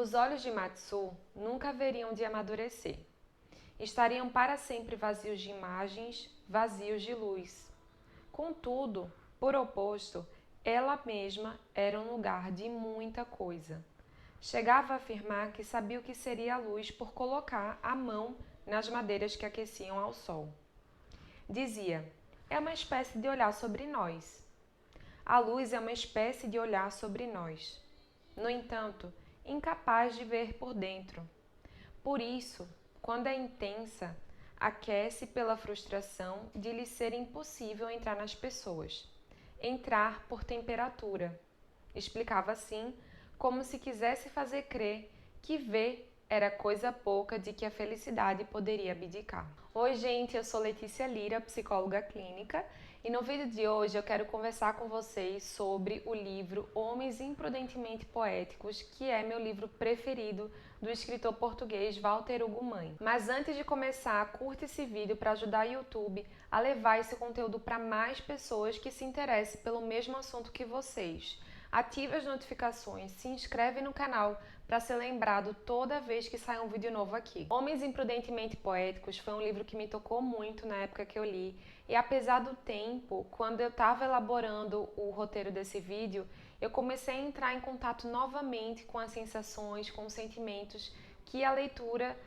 Os olhos de Matsu nunca haveriam de amadurecer. Estariam para sempre vazios de imagens, vazios de luz. Contudo, por oposto, ela mesma era um lugar de muita coisa. Chegava a afirmar que sabia o que seria a luz por colocar a mão nas madeiras que aqueciam ao sol. Dizia, é uma espécie de olhar sobre nós. A luz é uma espécie de olhar sobre nós. No entanto, incapaz de ver por dentro. Por isso, quando é intensa, aquece pela frustração de lhe ser impossível entrar nas pessoas. Entrar por temperatura. Explicava assim, como se quisesse fazer crer que ver era coisa pouca de que a felicidade poderia abdicar. Oi gente, eu sou Letícia Lira, psicóloga clínica, e no vídeo de hoje eu quero conversar com vocês sobre o livro Homens Imprudentemente Poéticos, que é meu livro preferido do escritor português Walter Hugo Mãe. Mas antes de começar, curta esse vídeo para ajudar o YouTube a levar esse conteúdo para mais pessoas que se interessem pelo mesmo assunto que vocês. Ative as notificações, se inscreve no canal para ser lembrado toda vez que sai um vídeo novo aqui. Homens Imprudentemente Poéticos foi um livro que me tocou muito na época que eu li, e apesar do tempo, quando eu estava elaborando o roteiro desse vídeo, eu comecei a entrar em contato novamente com as sensações, com os sentimentos que a leitura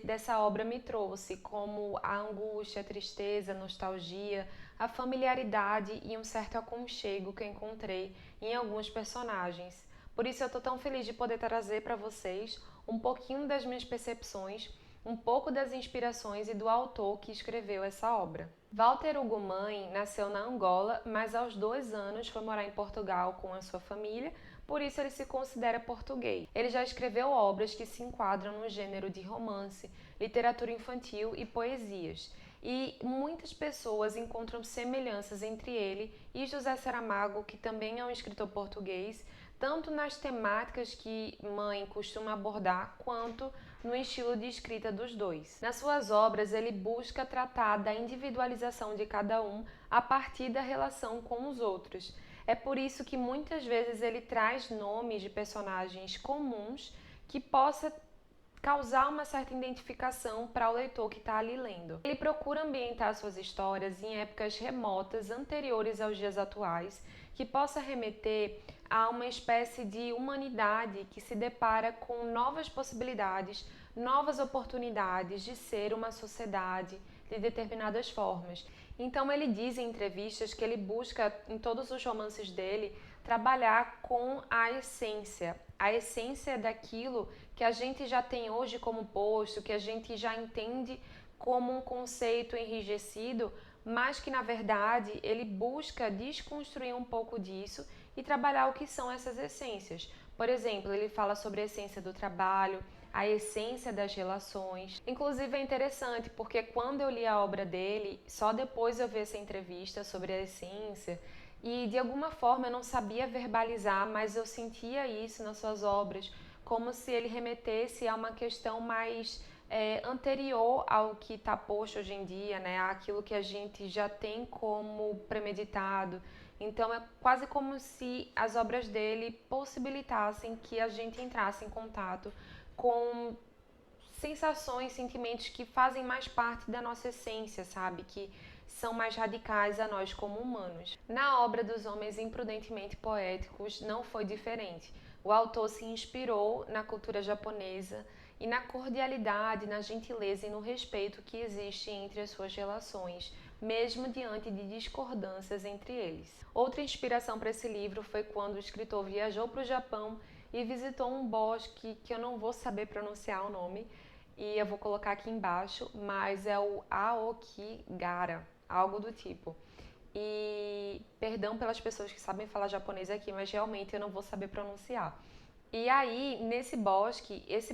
dessa obra me trouxe, como a angústia, a tristeza, a nostalgia, a familiaridade e um certo aconchego que eu encontrei em alguns personagens. Por isso eu estou tão feliz de poder trazer para vocês um pouquinho das minhas percepções, um pouco das inspirações e do autor que escreveu essa obra. Walter Hugo Mãe nasceu na Angola, mas aos 2 anos foi morar em Portugal com a sua família, por isso ele se considera português. Ele já escreveu obras que se enquadram no gênero de romance, literatura infantil e poesias. E muitas pessoas encontram semelhanças entre ele e José Saramago, que também é um escritor português, tanto nas temáticas que Mãe costuma abordar, quanto no estilo de escrita dos dois. Nas suas obras, ele busca tratar da individualização de cada um a partir da relação com os outros. É por isso que muitas vezes ele traz nomes de personagens comuns que possa causar uma certa identificação para o leitor que está ali lendo. Ele procura ambientar suas histórias em épocas remotas, anteriores aos dias atuais, que possa remeter a uma espécie de humanidade que se depara com novas possibilidades, novas oportunidades de ser uma sociedade de determinadas formas. Então ele diz em entrevistas que ele busca, em todos os romances dele, trabalhar com a essência daquilo que a gente já tem hoje como posto, que a gente já entende como um conceito enrijecido, mas que na verdade ele busca desconstruir um pouco disso e trabalhar o que são essas essências. Por exemplo, ele fala sobre a essência do trabalho, a essência das relações. Inclusive é interessante porque quando eu li a obra dele, só depois eu vi essa entrevista sobre a essência e de alguma forma eu não sabia verbalizar, mas eu sentia isso nas suas obras, como se ele remetesse a uma questão mais anterior ao que está posto hoje em dia, né? Àquilo que a gente já tem como premeditado. Então é quase como se as obras dele possibilitassem que a gente entrasse em contato com sensações, sentimentos que fazem mais parte da nossa essência, sabe? Que são mais radicais a nós como humanos. Na obra dos Homens Imprudentemente Poéticos não foi diferente. O autor se inspirou na cultura japonesa e na cordialidade, na gentileza e no respeito que existe entre as suas relações, mesmo diante de discordâncias entre eles. Outra inspiração para esse livro foi quando o escritor viajou para o Japão e visitou um bosque que eu não vou saber pronunciar o nome, e eu vou colocar aqui embaixo, mas é o Aokigara, algo do tipo. E perdão pelas pessoas que sabem falar japonês aqui, mas realmente eu não vou saber pronunciar. E aí, esse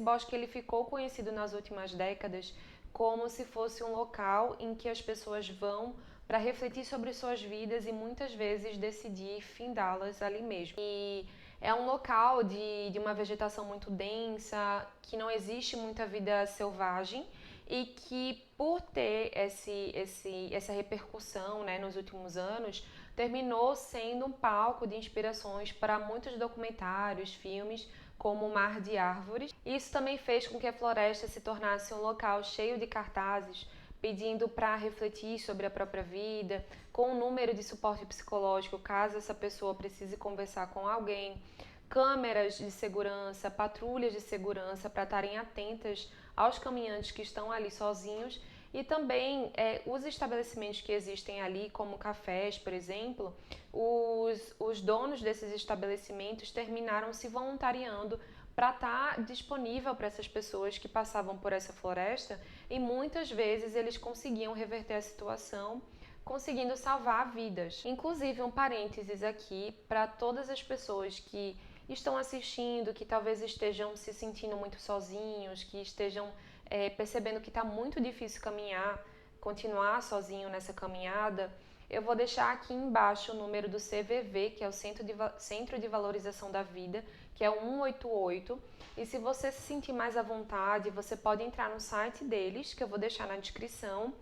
bosque ele ficou conhecido nas últimas décadas como se fosse um local em que as pessoas vão para refletir sobre suas vidas e muitas vezes decidir findá-las ali mesmo. E é um local de uma vegetação muito densa, que não existe muita vida selvagem e que por ter essa repercussão, né, nos últimos anos, terminou sendo um palco de inspirações para muitos documentários, filmes, como um mar de árvores. Isso também fez com que a floresta se tornasse um local cheio de cartazes pedindo para refletir sobre a própria vida, com um número de suporte psicológico caso essa pessoa precise conversar com alguém, câmeras de segurança, patrulhas de segurança para estarem atentas aos caminhantes que estão ali sozinhos, e também os estabelecimentos que existem ali, como cafés, por exemplo, os donos desses estabelecimentos terminaram se voluntariando para estar disponível para essas pessoas que passavam por essa floresta, e muitas vezes eles conseguiam reverter a situação, conseguindo salvar vidas. Inclusive, um parênteses aqui para todas as pessoas que estão assistindo, que talvez estejam se sentindo muito sozinhos, que estejam percebendo que está muito difícil caminhar, continuar sozinho nessa caminhada. Eu vou deixar aqui embaixo o número do CVV, que é o Centro de Valorização da Vida, que é o 188. E se você se sentir mais à vontade, você pode entrar no site deles, que eu vou deixar na descrição,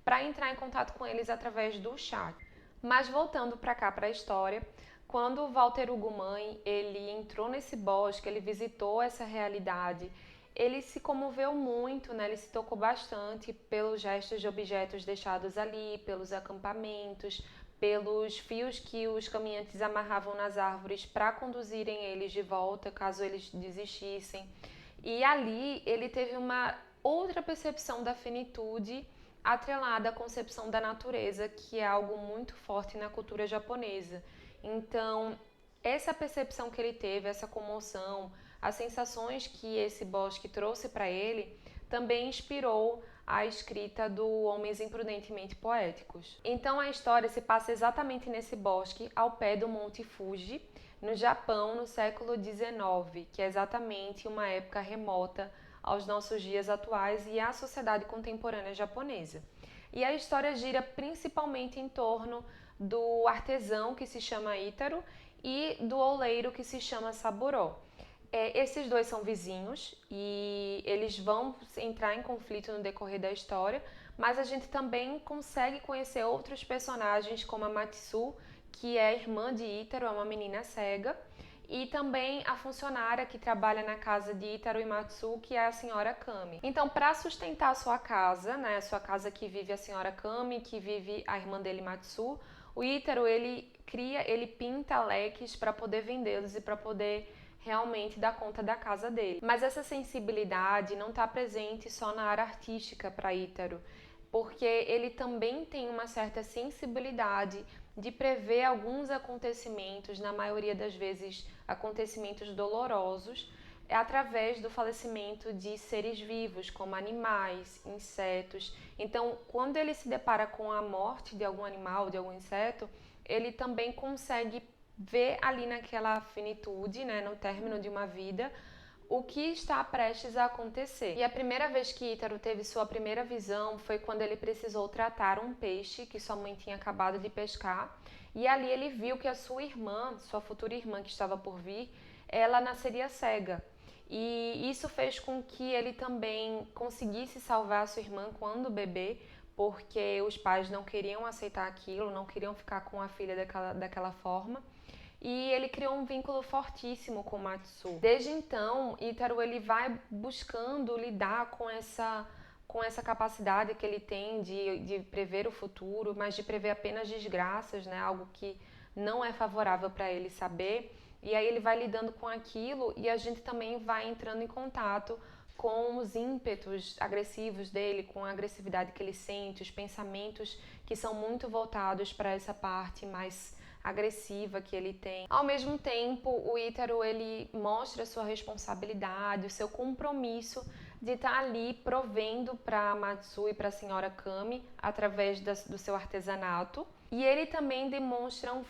para entrar em contato com eles através do chat. Mas voltando para cá, para a história, quando o Walter Ugumãe ele entrou nesse bosque, ele visitou essa realidade, ele se comoveu muito, né? Ele se tocou bastante pelos gestos de objetos deixados ali, pelos acampamentos, pelos fios que os caminhantes amarravam nas árvores para conduzirem eles de volta, caso eles desistissem. E ali ele teve uma outra percepção da finitude atrelada à concepção da natureza, que é algo muito forte na cultura japonesa. Então, essa percepção que ele teve, essa comoção, as sensações que esse bosque trouxe para ele, também inspirou a escrita do Homens Imprudentemente Poéticos. Então a história se passa exatamente nesse bosque, ao pé do Monte Fuji, no Japão, no século XIX, que é exatamente uma época remota aos nossos dias atuais e à sociedade contemporânea japonesa. E a história gira principalmente em torno do artesão que se chama Ítaro e do oleiro que se chama Saburo. Esses dois são vizinhos e eles vão entrar em conflito no decorrer da história, mas a gente também consegue conhecer outros personagens como a Matsu, que é irmã de Ítaro, é uma menina cega, e também a funcionária que trabalha na casa de Ítaro e Matsu, que é a senhora Kami. Então, para sustentar a sua casa, né, a sua casa que vive a senhora Kami, que vive a irmã dele Matsu, o Ítaro ele pinta leques para poder vendê-los e para poder realmente dar conta da casa dele. Mas essa sensibilidade não está presente só na área artística para Ítaro, porque ele também tem uma certa sensibilidade de prever alguns acontecimentos, na maioria das vezes acontecimentos dolorosos, através do falecimento de seres vivos, como animais, insetos. Então, quando ele se depara com a morte de algum animal, de algum inseto, ele também consegue ver ali naquela finitude, né, no término de uma vida, o que está prestes a acontecer. E a primeira vez que Ítaro teve sua primeira visão foi quando ele precisou tratar um peixe que sua mãe tinha acabado de pescar, e ali ele viu que a sua irmã, sua futura irmã que estava por vir, ela nasceria cega. E isso fez com que ele também conseguisse salvar a sua irmã quando bebê, porque os pais não queriam aceitar aquilo, não queriam ficar com a filha daquela forma. E ele criou um vínculo fortíssimo com Matsu. Desde então, Ítaro ele vai buscando lidar com essa capacidade que ele tem de prever o futuro, mas de prever apenas desgraças, né? Algo que não é favorável para ele saber. E aí ele vai lidando com aquilo e a gente também vai entrando em contato com os ímpetos agressivos dele, com a agressividade que ele sente, os pensamentos que são muito voltados para essa parte mais agressiva que ele tem. Ao mesmo tempo, o Ítaro ele mostra a sua responsabilidade, o seu compromisso de estar ali provendo para Matsu e para a senhora Kami através do seu artesanato. E ele também demonstra um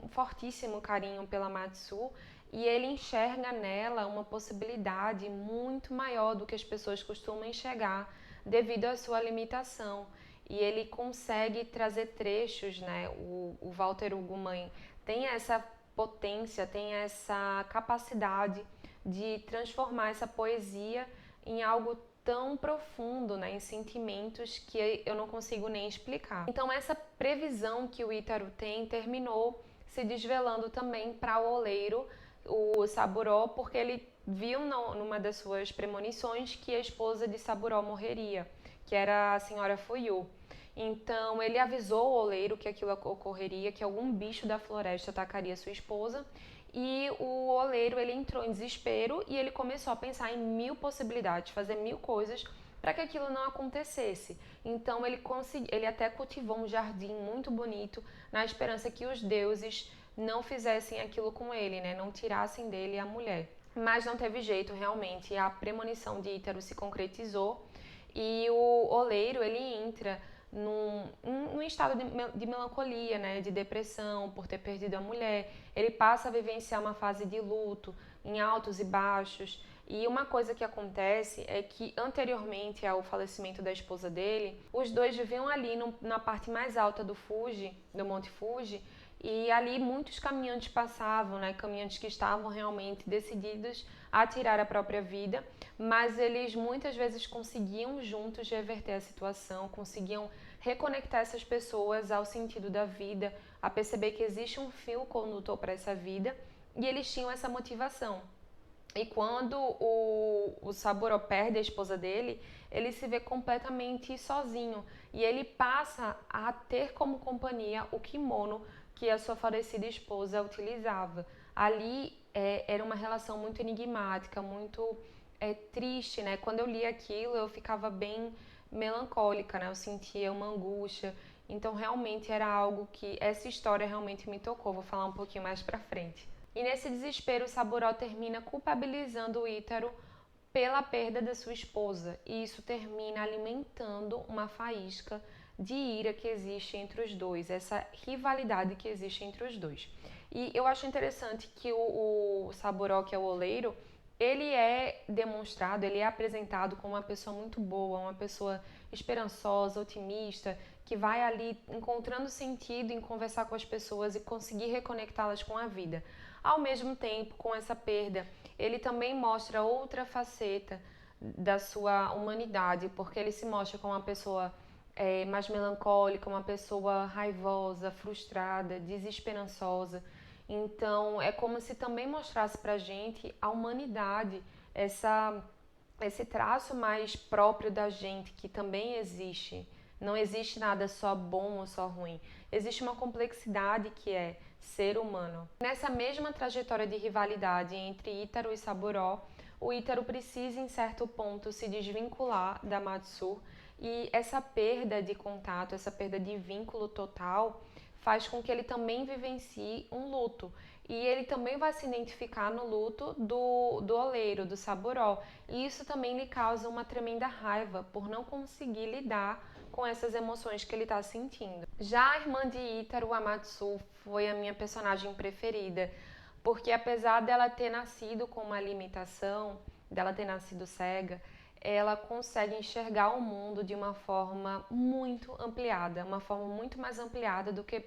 fortíssimo carinho pela Matsu, e ele enxerga nela uma possibilidade muito maior do que as pessoas costumam enxergar devido à sua limitação. E ele consegue trazer trechos, né? O Walter Ugumãe tem essa potência, tem essa capacidade de transformar essa poesia em algo tão profundo, né? Em sentimentos que eu não consigo nem explicar. Então essa previsão que o Ítaro tem terminou se desvelando também para o oleiro, o Saburo, porque ele viu numa das suas premonições que a esposa de Saburó morreria, que era a senhora Fuyu. Então ele avisou o oleiro que aquilo ocorreria, que algum bicho da floresta atacaria sua esposa, e o oleiro ele entrou em desespero e ele começou a pensar em 1000 possibilidades, fazer 1000 coisas para que aquilo não acontecesse. Então ele até cultivou um jardim muito bonito na esperança que os deuses não fizessem aquilo com ele, né? Não tirassem dele a mulher. Mas não teve jeito, realmente. A premonição de Ítaro se concretizou e o oleiro ele entra num estado de melancolia, né, de depressão por ter perdido a mulher. Ele passa a vivenciar uma fase de luto, em altos e baixos. E uma coisa que acontece é que anteriormente ao falecimento da esposa dele, os dois viviam ali na parte mais alta do Fuji, do Monte Fuji, e ali muitos caminhantes passavam, né, caminhantes que estavam realmente decididos a tirar a própria vida, mas eles muitas vezes conseguiam juntos reverter a situação, conseguiam reconectar essas pessoas ao sentido da vida, a perceber que existe um fio condutor para essa vida, e eles tinham essa motivação. E quando o Saburo perde a esposa dele, ele se vê completamente sozinho e ele passa a ter como companhia o kimono que a sua falecida esposa utilizava. Ali era uma relação muito enigmática, muito triste, né? Quando eu li aquilo, eu ficava bem melancólica, né? Eu sentia uma angústia. Então, realmente era algo que essa história realmente me tocou. Vou falar um pouquinho mais pra frente. E nesse desespero, Saburó termina culpabilizando o Ítaro pela perda da sua esposa. E isso termina alimentando uma faísca de ira que existe entre os dois, essa rivalidade que existe entre os dois. E eu acho interessante que o Saburó, que é o oleiro, ele é demonstrado, ele é apresentado como uma pessoa muito boa, uma pessoa esperançosa, otimista, que vai ali encontrando sentido em conversar com as pessoas e conseguir reconectá-las com a vida. Ao mesmo tempo, com essa perda, ele também mostra outra faceta da sua humanidade, porque ele se mostra como uma pessoa mais melancólica, uma pessoa raivosa, frustrada, desesperançosa. Então, é como se também mostrasse pra gente a humanidade, esse traço mais próprio da gente, que também existe. Não existe nada só bom ou só ruim. Existe uma complexidade que é ser humano. Nessa mesma trajetória de rivalidade entre Ítaro e Saburó, o Ítaro precisa, em certo ponto, se desvincular da Matsue, e essa perda de contato, essa perda de vínculo total, faz com que ele também vivencie um luto. E ele também vai se identificar no luto do oleiro, do Saburó. E isso também lhe causa uma tremenda raiva por não conseguir lidar com essas emoções que ele está sentindo. Já a irmã de Ítaro, a Matsue, foi a minha personagem preferida, porque apesar dela ter nascido com uma limitação, dela ter nascido cega, ela consegue enxergar o mundo de uma forma muito ampliada, uma forma muito mais ampliada do que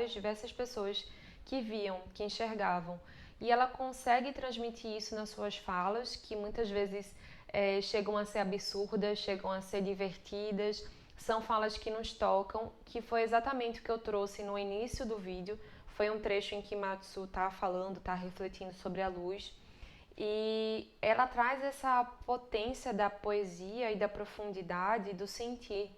diversas pessoas que viam, que enxergavam. E ela consegue transmitir isso nas suas falas, que muitas vezes chegam a ser absurdas, chegam a ser divertidas, são falas que nos tocam, que foi exatamente o que eu trouxe no início do vídeo. Foi um trecho em que Matsue está falando, está refletindo sobre a luz. E ela traz essa potência da poesia e da profundidade do sentir.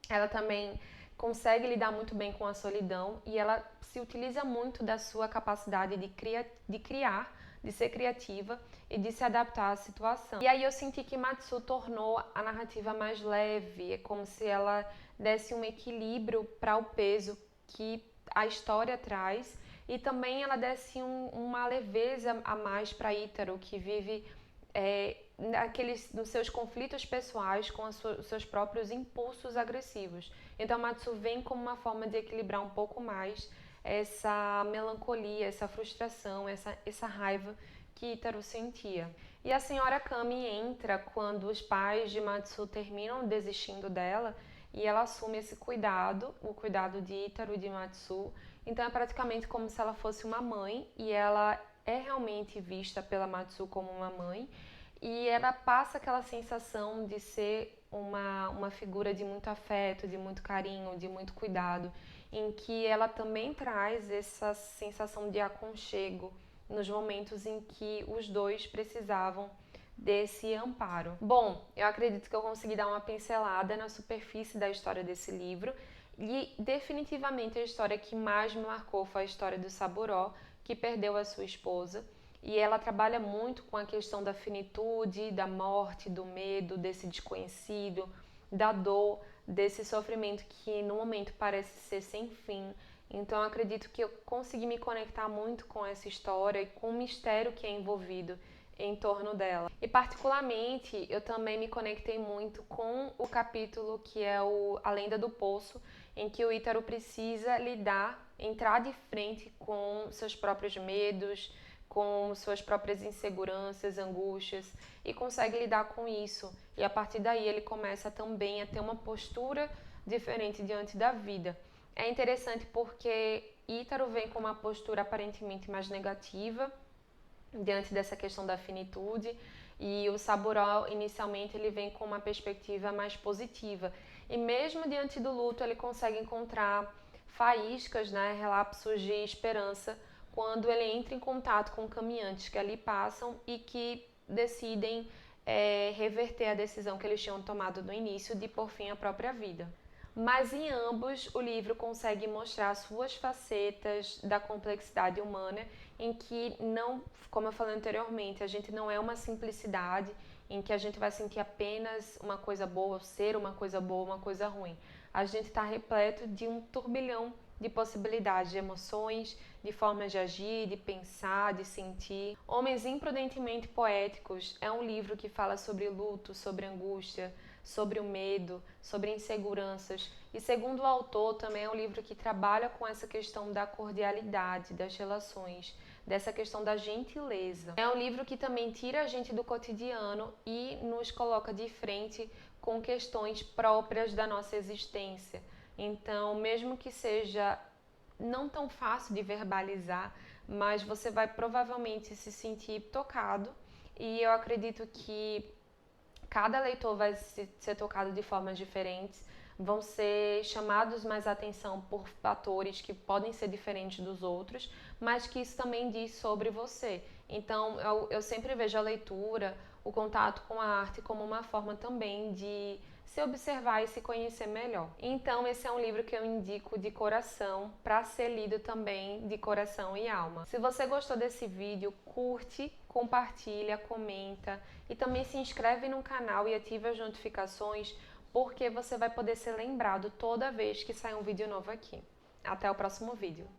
Ela também consegue lidar muito bem com a solidão e ela se utiliza muito da sua capacidade de criar, de ser criativa e de se adaptar à situação. E aí eu senti que Matsue tornou a narrativa mais leve, é como se ela desse um equilíbrio para o peso que a história traz, e também ela desse uma leveza a mais para Ítaro, que vive nos seus conflitos pessoais com os seus próprios impulsos agressivos. Então Matsue vem como uma forma de equilibrar um pouco mais essa melancolia, essa frustração, essa raiva que Ítaro sentia. E a senhora Kami entra quando os pais de Matsue terminam desistindo dela e ela assume esse cuidado, o cuidado de Ítaro e de Matsue. Então é praticamente como se ela fosse uma mãe, e ela é realmente vista pela Matsue como uma mãe, e ela passa aquela sensação de ser uma figura de muito afeto, de muito carinho, de muito cuidado, em que ela também traz essa sensação de aconchego nos momentos em que os dois precisavam desse amparo. Bom, eu acredito que eu consegui dar uma pincelada na superfície da história desse livro e definitivamente a história que mais me marcou foi a história do Saburó, que perdeu a sua esposa, e ela trabalha muito com a questão da finitude, da morte, do medo, desse desconhecido, da dor, desse sofrimento que no momento parece ser sem fim. Então eu acredito que eu consegui me conectar muito com essa história e com o mistério que é envolvido em torno dela. E particularmente eu também me conectei muito com o capítulo que é A Lenda do Poço, em que o Ítaro precisa entrar de frente com seus próprios medos, com suas próprias inseguranças, angústias, e consegue lidar com isso. E a partir daí ele começa também a ter uma postura diferente diante da vida. É interessante porque Ítaro vem com uma postura aparentemente mais negativa diante dessa questão da finitude, e o Saburó inicialmente ele vem com uma perspectiva mais positiva. E mesmo diante do luto ele consegue encontrar faíscas, né, relapsos de esperança, quando ele entra em contato com caminhantes que ali passam e que decidem reverter a decisão que eles tinham tomado no início de pôr fim à própria vida. Mas em ambos o livro consegue mostrar suas facetas da complexidade humana, em que não, como eu falei anteriormente, a gente não é uma simplicidade em que a gente vai sentir apenas uma coisa boa, ser uma coisa boa, uma coisa ruim. A gente está repleto de um turbilhão de possibilidades, de emoções, de formas de agir, de pensar, de sentir. Homens Imprudentemente Poéticos é um livro que fala sobre luto, sobre angústia, sobre o medo, sobre inseguranças. E segundo o autor, também é um livro que trabalha com essa questão da cordialidade, das relações, dessa questão da gentileza. É um livro que também tira a gente do cotidiano e nos coloca de frente com questões próprias da nossa existência. Então, mesmo que seja não tão fácil de verbalizar, mas você vai provavelmente se sentir tocado, e eu acredito que cada leitor vai ser tocado de formas diferentes, vão ser chamados mais atenção por fatores que podem ser diferentes dos outros, mas que isso também diz sobre você. Então, eu sempre vejo a leitura, o contato com a arte como uma forma também de se observar e se conhecer melhor. Então, esse é um livro que eu indico de coração, para ser lido também de coração e alma. Se você gostou desse vídeo, curte, compartilha, comenta e também se inscreve no canal e ative as notificações, porque você vai poder ser lembrado toda vez que sair um vídeo novo aqui. Até o próximo vídeo.